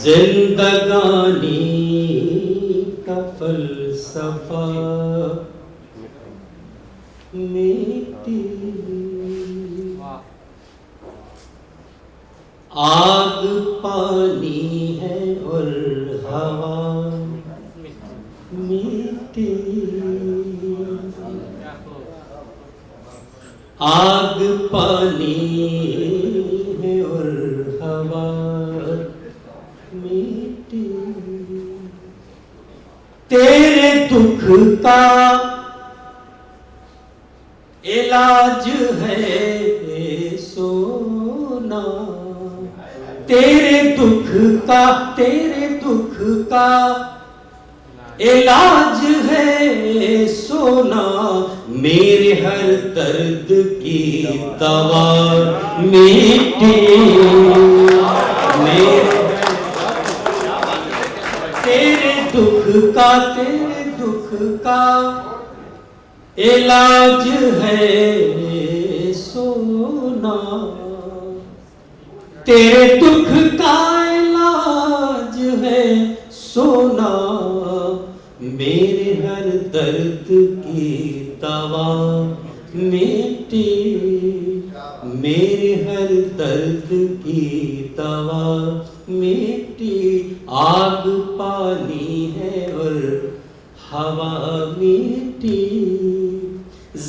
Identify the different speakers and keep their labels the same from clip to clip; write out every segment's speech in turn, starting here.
Speaker 1: زندگانی کا فلسفہ مٹی، آگ پانی ہے اور ہوا مٹی، آگ پانی ہے اور ہوا مٹی، تیرے دکھ کا علاج ہے سونا، تیرے دکھ کا علاج ہے سونا، میرے ہر درد کی دوا مٹی، تیرے دکھ کا علاج ہے سونا، تیرے دکھ کا علاج ہے سونا، میرے ہر درد کی دوا مٹی، میرے ہر درد کی دوا مٹی، آگ پانی ہے اور ہوا مٹی،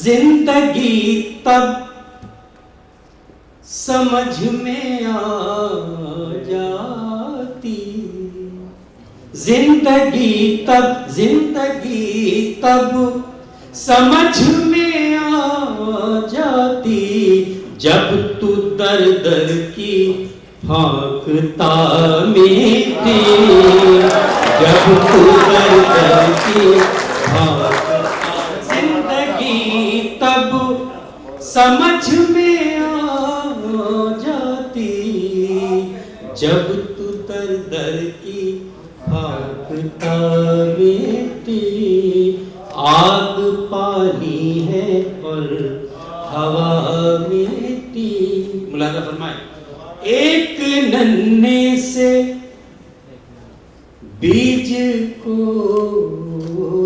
Speaker 1: زندگی تب سمجھ میں آ جاتی، زندگی تب سمجھ میں آ جاتی، جب تو در در کی پھانکتا مٹی، جب تو در در کی پھانکتا، زندگی تب سمجھ میں آ جاتی، جب تو در در کی پھانکتا مٹی، آگ پانی ہے اور ہوا مٹی، ملاحظہ فرمائیں، ایک ننھے سے بیج کو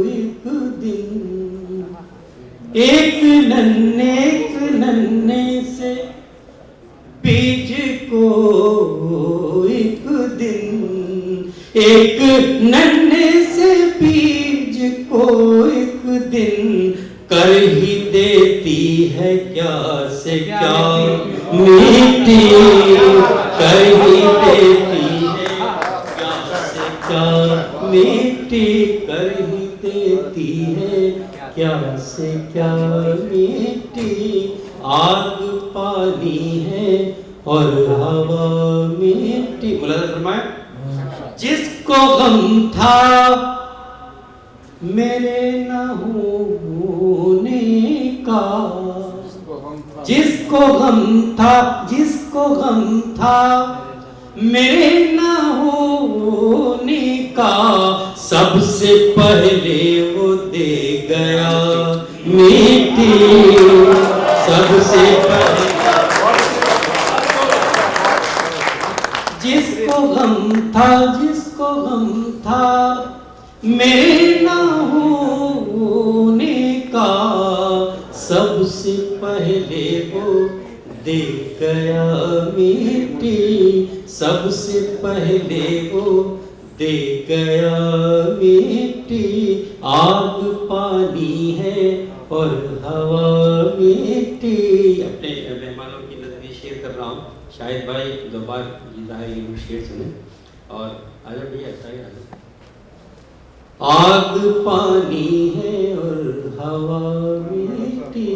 Speaker 1: ایک دن، ایک ننھے سے بیج کو ایک دن، ایک ننھے سے بیج کو ایک دن کر ہی دیتی ہے کیا سے کیا مٹی، کر ہی دیتی ہے کیا سے کیا مٹی، کر ہی دیتی ہے کیا سے کیا مٹی، آگ پانی ہے اور ہوا مٹی، ملاحظہ فرمائیں، جس کو غم تھا میرے نہ ہونے کا، جس کو غم تھا میرے نہ ہونے کا، سب سے پہلے وہ دے گیا مٹی، سب سے پہلے، جس کو غم تھا میرے نہ ہونے کا، سب سے پہلے وہ دے گیا مٹی، سب سے پہلے وہ دے گیا مٹی، آگ پانی ہے اور ہوا مٹی۔ اپنے مہمانوں کی نظریے شیئر کر رہا ہوں، شاہد بھائی دو بار ظاہر شیئر سنیں، اور آجا بھیا اچھا ہی آگ پانی ہے اور ہوا مٹی،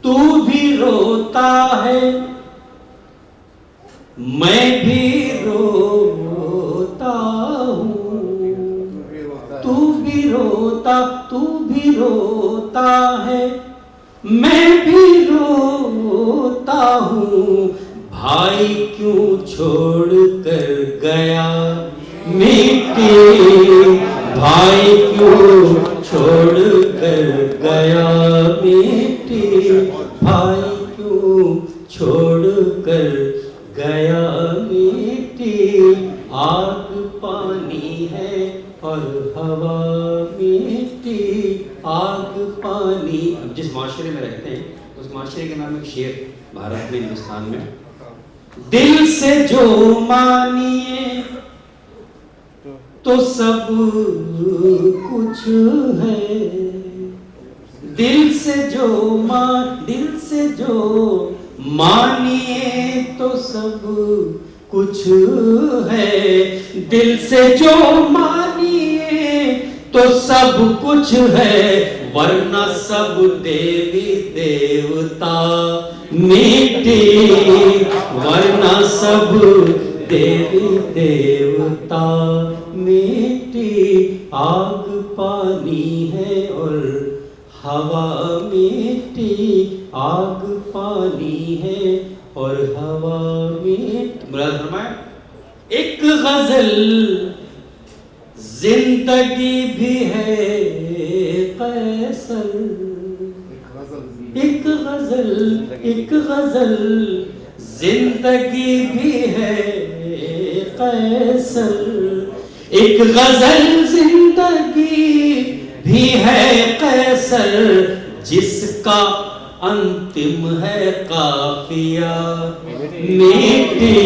Speaker 1: تو بھی روتا ہے میں بھی روتا ہوں، تو بھی روتا ہے میں بھی روتا ہوں، بھائی کیوں چھوڑ کر گیا مٹی، بھائی کیوں چھوڑ کر گیا مٹی، بھائی کیوں چھوڑ کر گیا معاشرے کے نام ایک شعر بھارت میں ہندوستان میں، دل سے جو مانیے تو سب کچھ ہے، دل سے جو مانیے تو سب کچھ ہے، دل سے جو مانیے تو سب کچھ ہے، ورنہ سب دیوی دیوتا مٹی، ورنہ سب دیوی دیوتا مٹی، آگ پانی ہے اور ہوا مٹی، آگ پانی ہے اور ہوا مٹی۔ مراد فرمائے ایک غزل زندگی بھی ہے قیصر، ایک غزل زندگی بھی ہے قیصر، ایک غزل زندگی بھی ہے قیصر، جس کا انتم ہے قافیہ میٹھی،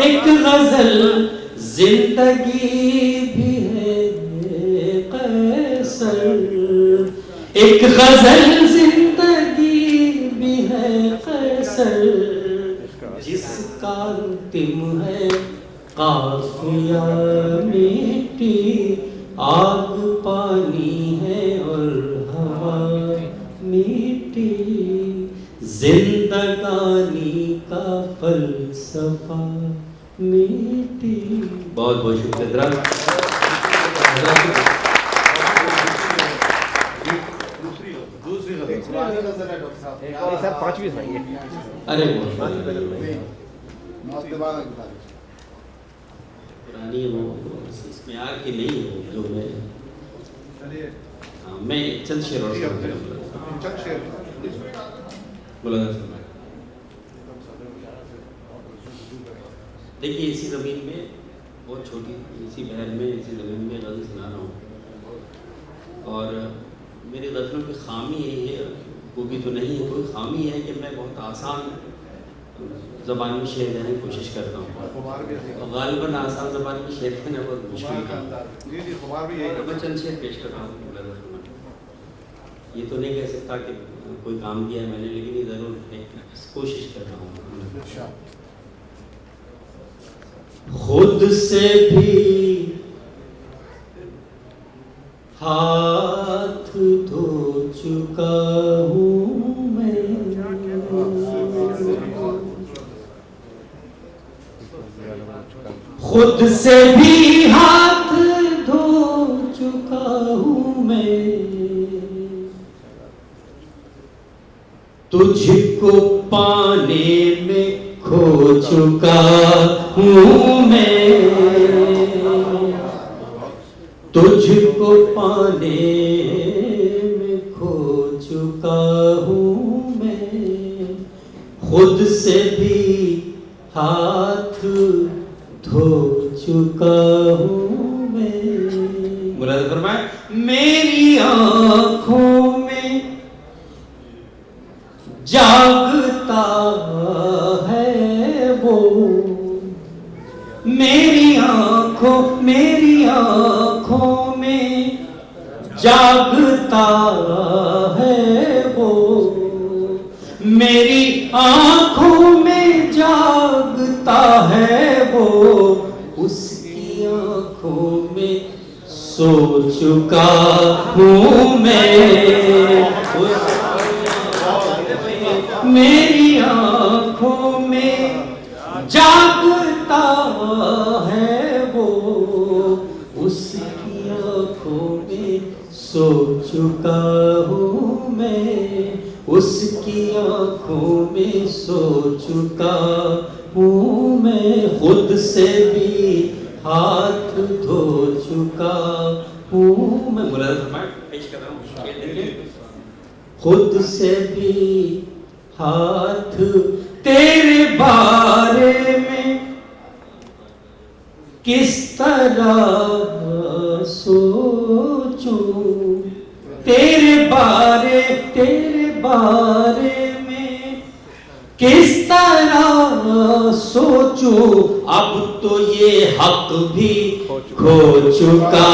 Speaker 1: ایک غزل زندگی بھی ہے قیصر، ایک غزل زندگی بھی ہے قیصر، جس کا انتم ہے قافیہ مٹی، آگ پانی ہے اور ہوا مٹی، زندگانی کا فلسفہ مٹی۔ بہت بہت شکریہ حضرات۔
Speaker 2: پانچویں سنائیے۔
Speaker 1: ارے پرانی وہ اس معیار کی نہیں ہے جو میں چند شعر اور دیکھیے اسی زمین میں بہت چھوٹی اسی بہر میں اسی زمین میں غزل سنا رہا ہوں، اور میری غزلوں کی خامی یہی ہے، خوبی تو نہیں ہے، کوئی خامی ہے کہ میں بہت آسان زبان میں شعر دینے کی کوشش کرتا ہوں، غالباً آسان زبان میں شعر دینا بہت مشکل کام ہے۔ میں چند شعر پیش کر رہا ہوں۔ یہ تو نہیں کہہ سکتا کہ کوئی کام کیا ہے میں نے، لیکن یہ ضرور کوشش کر رہا ہوں۔ خود سے بھی ہاتھ دھو چکا ہوں میں، خود سے بھی ہاتھ دھو چکا ہوں میں، تجھ کو پانے میں کھو چکا ہوں میں، تجھ کو پانے میں کھو چکا ہوں میں، خود سے بھی ہاتھ دھو چکا ہوں میں۔ مراد فرمائے میری آنکھوں میں جاگتا ہے وہ، میری آنکھوں میں جاگتا ہے وہ، میری آنکھوں میں جاگتا ہے وہ، اس کی آنکھوں میں سو چکا ہوں میں، میری آنکھوں میں جاگتا ہے وہ، اس کی آنکھوں میں سو چکا ہوں میں، اس کی آنکھوں میں سو چکا ہوں میں، خود سے بھی ہاتھ دھو چکا ہوں میں۔ مراد فرمائے پیش کر رہا ہوں، خود سے بھی ہاتھ تیرے بارے میں کس طرح سوچوں تیرے بارے میں کس طرح سوچوں. اب تو یہ حق بھی کھو چکا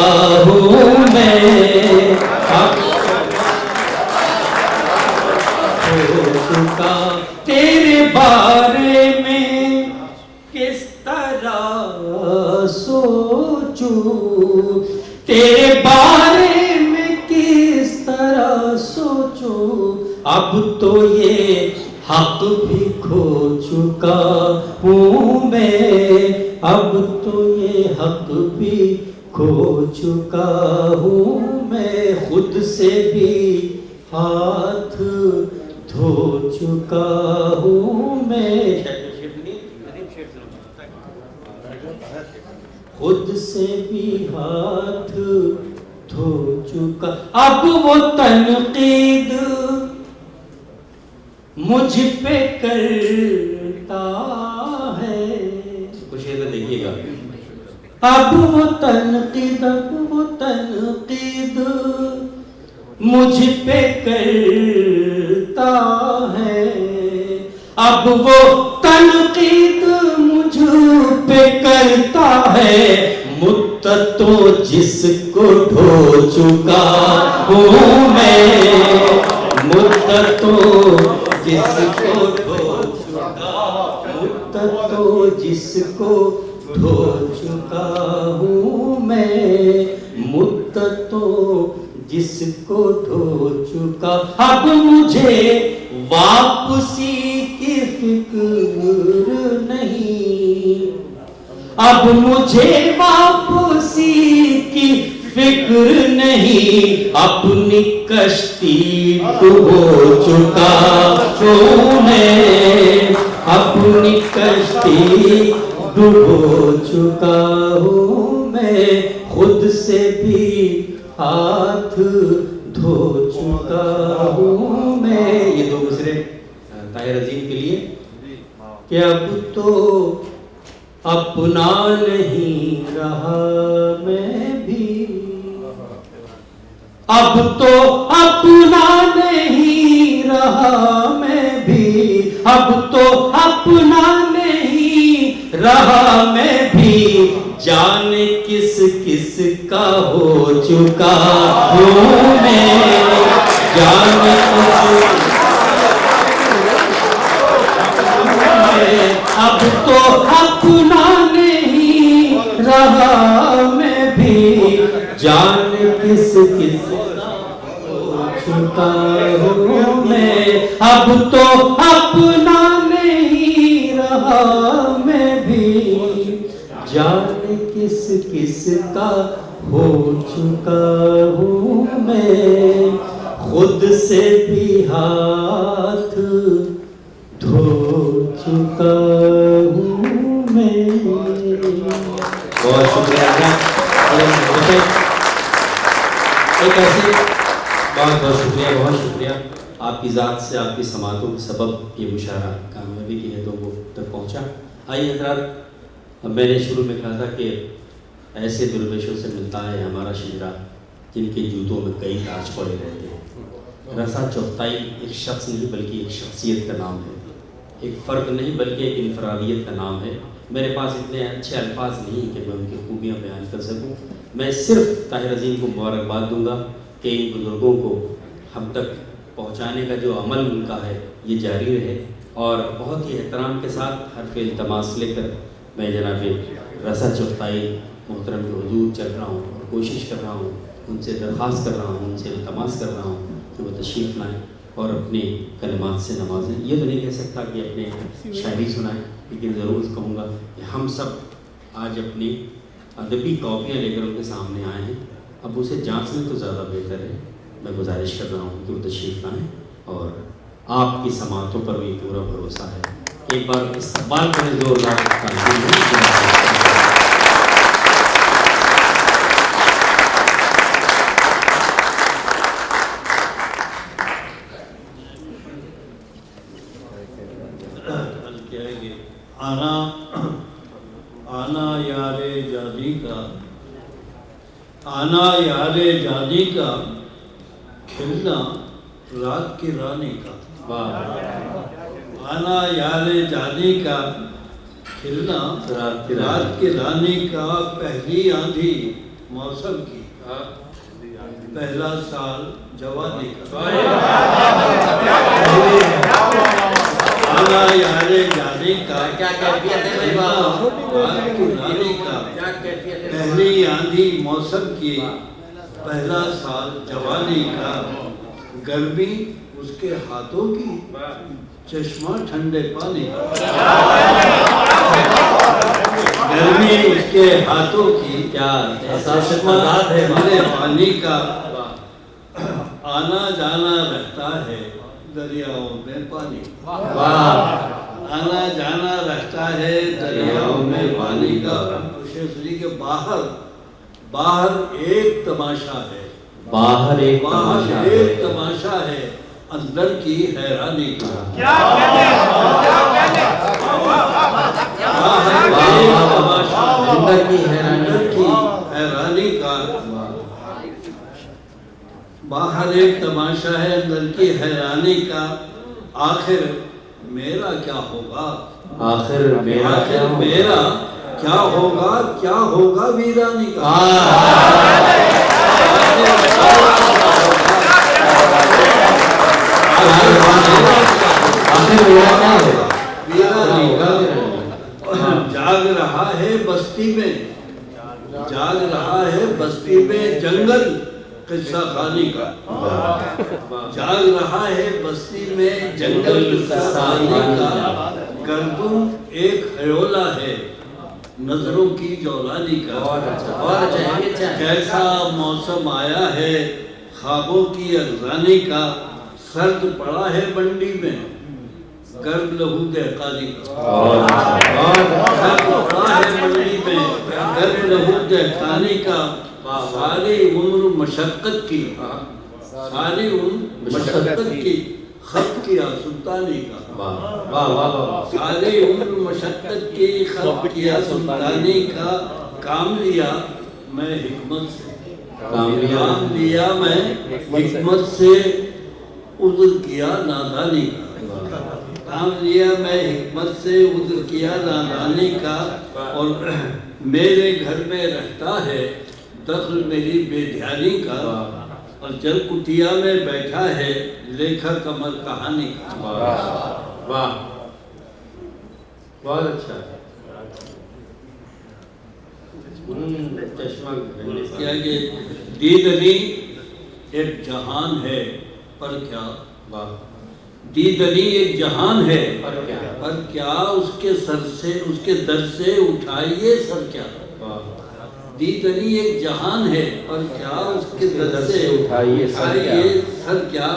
Speaker 1: ہوں میں, اب کھو چکا تیرے بارے میں کس طرح سوچوں, تیرے بارے میں کس طرح سوچوں. اب تو یہ حق بھی کھو چکا ہوں میں, اب تو یہ حق بھی کھو چکا ہوں میں. خود سے بھی ہاتھ دھو چکا ہوں میں, خود سے بھی ہاتھ دھو چکا. اب وہ تنقید مجھ پہ کرتا ہے, کچھ ایسا دیکھیے گا. اب وہ تنقید مجھ پہ کرتا ہے, اب وہ تنقید مجھ پہ کرتا ہے. مدت تو جس کو ڈھو چکا ہوں میں, مدت تو جس کو ڈھو چکا, مدت تو جس کو ڈھو چکا ہوں میں, مدت تو جس کو ڈھو چکا. اب مجھے واپسی کی فکر نہیں, اب مجھے واپسی کی فکر نہیں. اپنی کشتی ڈبو چکا ہوں میں, اپنی کشتی ڈبو چکا ہوں میں. خود سے بھی ہاتھ دھو چکا ہوں میں. یہ دو مصرے طاہر عظیم کے لیے کہ اب تو اپنا نہیں رہا میں بھی, اب تو اپنا نہیں رہا میں بھی, اب تو اپنا نہیں رہا میں بھی. جانے کس کس کا ہو چکا ہوں میں, جانے اب تو اپنا نہیں رہا میں بھی. جانے کس کس کا ہو چکا ہوں میں, اب تو اپنا نہیں رہا میں بھی. جانے کس کس کا ہو چکا ہوں میں, خود سے بھی ہاتھ دھو چکا ہوں میں. بہت شکریہ. ایک ایسے بہت شکریہ, بہت شکریہ. آپ کی ذات سے, آپ کی سماعتوں کے سبب یہ مشاعرہ کامیابی کی حدوں تک پہنچا. آئیے حضرات, میں نے شروع میں کہا تھا کہ ایسے درویشوں سے ملتا ہے ہمارا شجرا جن کے جوتوں میں کئی تاج پڑے رہتے ہیں. رسا چغتائی ایک شخص نہیں بلکہ ایک شخصیت کا نام ہے, ایک فرد نہیں بلکہ ایک انفرادیت کا نام ہے. میرے پاس اتنے اچھے الفاظ نہیں کہ میں ان کی خوبیاں بیان کر سکوں. میں صرف طاہر عظیم کو مبارکباد دوں گا کہ ان بزرگوں کو ہم تک پہنچانے کا جو عمل ان کا ہے یہ جاری رہے. اور بہت ہی احترام کے ساتھ حرف التماس لے کر میں جناب رسا چغتائی محترم کے حضور چل رہا ہوں اور کوشش کر رہا ہوں, ان سے درخواست کر رہا ہوں, ان سے التماس کر رہا ہوں کہ وہ تشریف لائیں اور اپنے کلمات سے نوازیں. یہ تو نہیں کہہ سکتا کہ اپنے شاعری سنائیں, لیکن ضرور کہوں گا کہ ہم سب آج اپنی ادبی کاپیاں لے کر ان کے سامنے آئے ہیں. اب اسے جانچنے تو زیادہ بہتر ہے. میں گزارش کر رہا ہوں کہ وہ تشریف لائیں اور آپ کی سماعتوں پر بھی پورا بھروسہ ہے. ایک بار استقبال کریں زوردار.
Speaker 2: آنا یار جادی کا آنا یار جانی کا کھلنا رات کی رانی کا آنا یار جانی کا کھلنا رات کی رانی کا پہلی آندھی موسم کی پہلا سال جوانی کا آنا یار جانی کا رات کی رانی کا پہلی آندھی موسم کی پہلا سال جوانی کا گرمی اس کے ہاتھوں کی چشمہ ٹھنڈے پانی کا گرمی اس کے ہاتھوں کی چشمہ ٹھنڈے پانی کا آنا جانا رہتا ہے دریاؤں میں پانی آنا جانا رہتا ہے دریاؤں میں پانی کا شیخ کے باہر ایک تماشا ہے باہر ایک تماشا ہے اندر کی حیرانی کا اندر کی حیرانی کا باہر ایک تماشا ہے اندر کی حیرانی کا آخر میرا کیا ہوگا آخر میرا کیا ہوگا ویرانی کا جاگ رہا ہے بستی میں جنگل قصہ خانی کا جاگ رہا ہے بستی میں جنگل قصہ خانی کا گردوں ایک ہیولا ہے نظروں کی جولانی کا کیسا موسم آیا ہے خوابوں کی ارزانی کا سرد پڑا ہے منڈی میں گرم لہو دہقانی کا سرد پڑا ہے منڈی میں گرم لہو دہقانی کا ساری عمر مشقت کی خط کیا سلطانی کا ساری عمر مشقت کی خط کیا سلطانی کا کام لیا میں حکمت سے عذر کیا نادانی کا کام لیا میں حکمت سے عذر کیا نادانی کا اور میرے گھر میں رہتا ہے دخل میری بے دھیانی کا اور جل کٹیا میں بیٹھا ہے لیکھا کمر کہانی کا
Speaker 1: واہ بہت اچھا
Speaker 2: کیا کہ دیدنی ایک جہان ہے پر کیا دیدنی ایک جہان ہے پر کیا اس کے سر سے اس کے در سے اٹھائیے سر کیا دیدنی ایک جہان ہے پر کیا اس کے در سے اٹھائیے سر کیا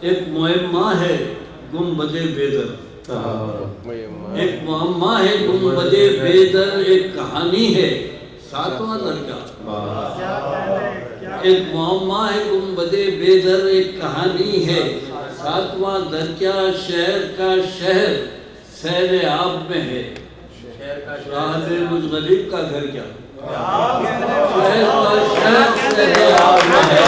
Speaker 2: ایک معمہ ہے گنبد بیدر ایک معمہ ہے گنبد بیدر ایک کہانی ہے ساتواں در کیا ایک معمہ ہے گنبد بیدر ایک کہانی ہے ساتواں در کیا شہر کا شہر سیل آب میں ہے راہب مجغلب کا گھر کیا شہر کا شہر سیل آب میں ہے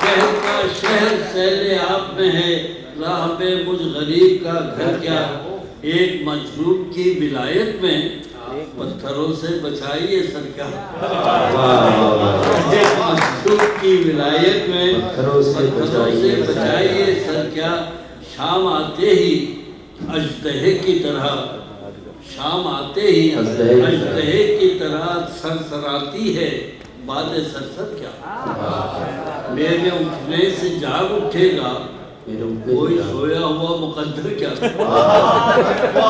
Speaker 2: شہر کا شہر سیل آب میں ہے راہب مجغلب کا گھر کیا ایک مجذوب کی ولایت میں پتھروں سے بچائیے سر کیا ایک مجذوب کی ولایت میں پتھروں سے بچائیے سر کیا شام آتے ہی اژدہے کی طرح شام آتے ہی اژدہے کی طرح سرسراتی ہے باد سرسر کیا میرے اٹھنے سے جاگ اٹھے گا کوئی سویا ہوا مقدر کیا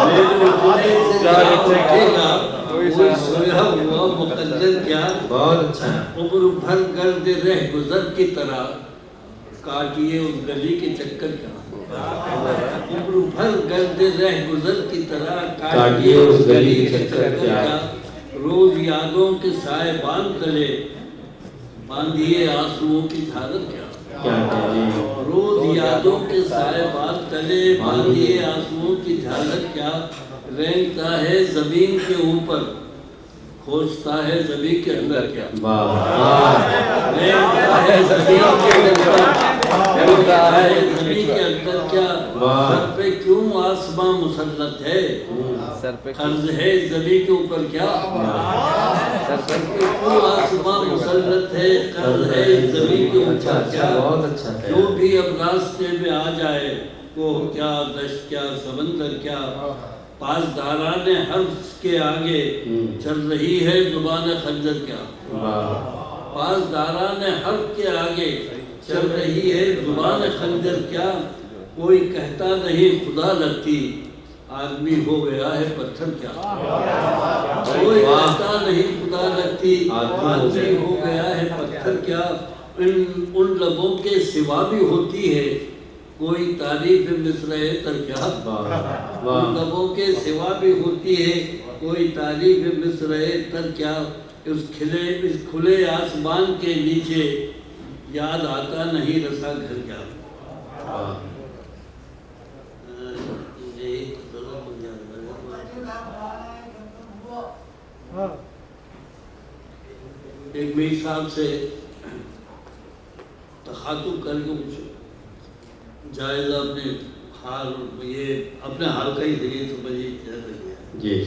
Speaker 2: میرے اٹھنے سے جاگ اٹھے گا کوئی سویا ہوا مقدر کیا عمر بھر گرد رہ گزر کی طرح کاٹیے اس گلی کے چکر کیا عمر بھر گرد رہ گزر کی طرح کاٹیے اس گلی کے چکر کیا روز یادوں کے سائے باندھ تلے باندھیے آنسوؤں کی دھارت کیا روز یادوں کے سائے باندھ تلے باندھیے آنسوؤں کی دھارت کیا رینگتا ہے زمین کے اوپر کھوجتا ہے زمین کے اندر کیا زمین کے اندر کیا سر پہ کیوں آسمان مسلط ہے قرض ہے زمین کے اوپر کیا سر پہ کیوں آسمان مسلط ہے قرض ہے زمین کے اوپر کیا جو بھی اب راستے میں آ جائے وہ کیا دشت کیا سمندر کیا پاسداران حرف کے آگے چل رہی ہے زبان خنجر کیا پاسداران حرف کے آگے چل رہی ہے زبان خنجر کیا کوئی کہتا نہیں خدا لگتی آدمی ہو گیا ہے پتھر کیا کوئی کہتا نہیں خدا لگتی آدمی ہو گیا ہے پتھر کیا ان لبوں کے سوا بھی ہوتی ہے کوئی تعریف مصرع تر کیا ان لبوں کے سوا بھی ہوتی ہے کوئی تعریف مصرع تر کیا اس کھلے آسمان کے نیچے یاد آتا نہیں رسا گھر کیا ایک میر صاحب سے تخاطب کر کے پوچھو جائزہ اپنے حال یہ اپنے حال کا ہی ذریعے سمجھیے جی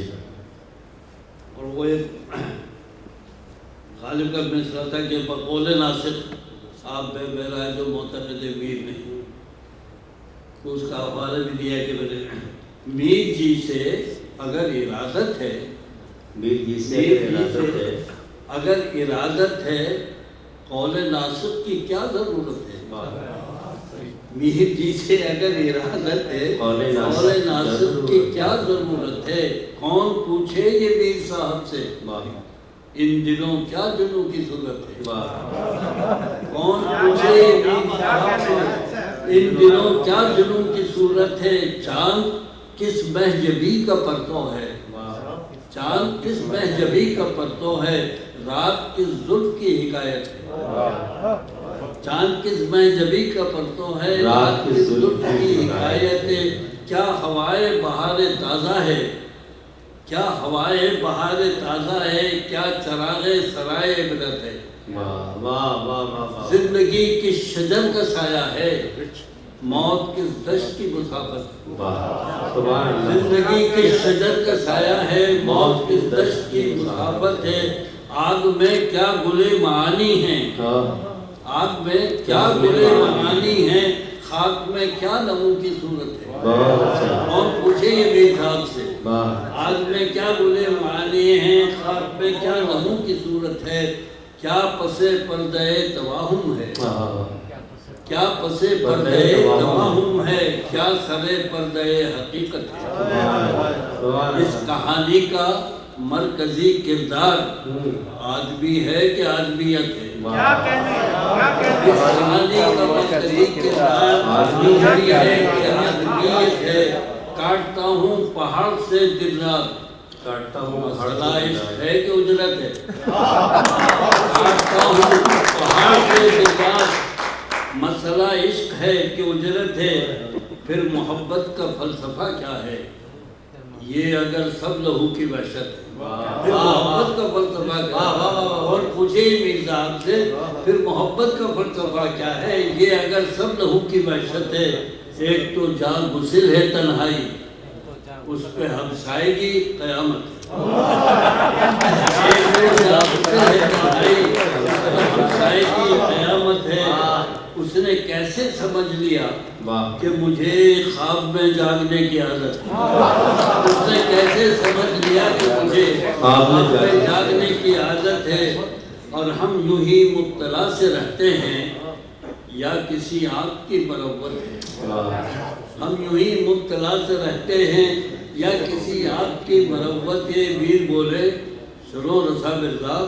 Speaker 2: اور وہ ایک غالب کا مصرع تھا کہ بقول ناصر آپ بے رائے جو معتقد میر نہیں تو اس کا حوالہ بھی دیا کہ میر جی سے اگر ارادت ہے اگر ارادت ہے قول ناصر کی کیا ضرورت ہے میر جی سے اگر ارادت ہے قول ناصر کی کیا ضرورت ہے کون پوچھے یہ میر صاحب سے ان دنوں کیا دنوں کی صورت ہے کون پوچھے یہ میر صاحب سے ان دنوں کیا دنوں کی صورت ہے چاند کس مہجبی کا پرتو ہے چاند کس مہجبی کا پرتو ہے رات کس زلف کی حکایت ہے چاند کس مہجبی کا پرتو ہے رات کس زلف کی حکایت ہے کیا ہوائے بہار تازہ ہے کیا ہوائے بہار تازہ ہے کیا چراغ سرائے عبرت ہے زندگی کس شجر کا سایہ ہے موت کس دشت کی مسافت زندگی کس شجر کا سایہ ہے موت کس دشت کی مسافت ہے آگ میں کیا گلے معانی ہیں آگ میں کیا گلے معانی ہیں خاک میں کیا نمو کی صورت ہے اور پوچھے یہ میر صاحب سے آگ میں کیا گلے معانی ہیں خاک میں کیا نمو کی صورت ہے کیا پسے پردے تواہم ہے کیا پسے پردے تواہم ہے کیا سرے پردے حقیقت ہے اس کہانی کا مرکزی کردار آدمی ہے کہ آدمیت ہے اس کہانی کا مرکزی کردار آدمی ہے کہ آدمیت ہے کاٹتا ہوں پہاڑ سے دن رات مسئلہ عشق ہے کہ اجرت ہے کاٹتا ہوں پہاڑ سے دن رات مسئلہ عشق ہے کہ اجرت ہے پھر محبت کا فلسفہ کیا ہے یہ اگر سب لہو کی وحشت ہے پھر محبت کا فلسفہ کیا ہے اور پوچھے میر صاحب سے پھر محبت کا فلسفہ کیا ہے یہ اگر سب لہو کی وحشت ہے ایک تو جان گسل ہے تنہائی اس پہ ہمسائے گی قیامت ہمسائے کی قیامت ہے اس نے کیسے سمجھ لیا کہ مجھے خواب میں جاگنے کی عادت اس نے کیسے سمجھ لیا کہ مجھے خواب میں جاگنے کی عادت ہے اور ہم یوں ہی مبتلا سے رہتے ہیں یا کسی آنکھ کی مروت ہے ہم یوں ہی مبتلا سے رہتے ہیں یا کسی آنکھ کی مروت ہے میر بولے سنو رسا مرزا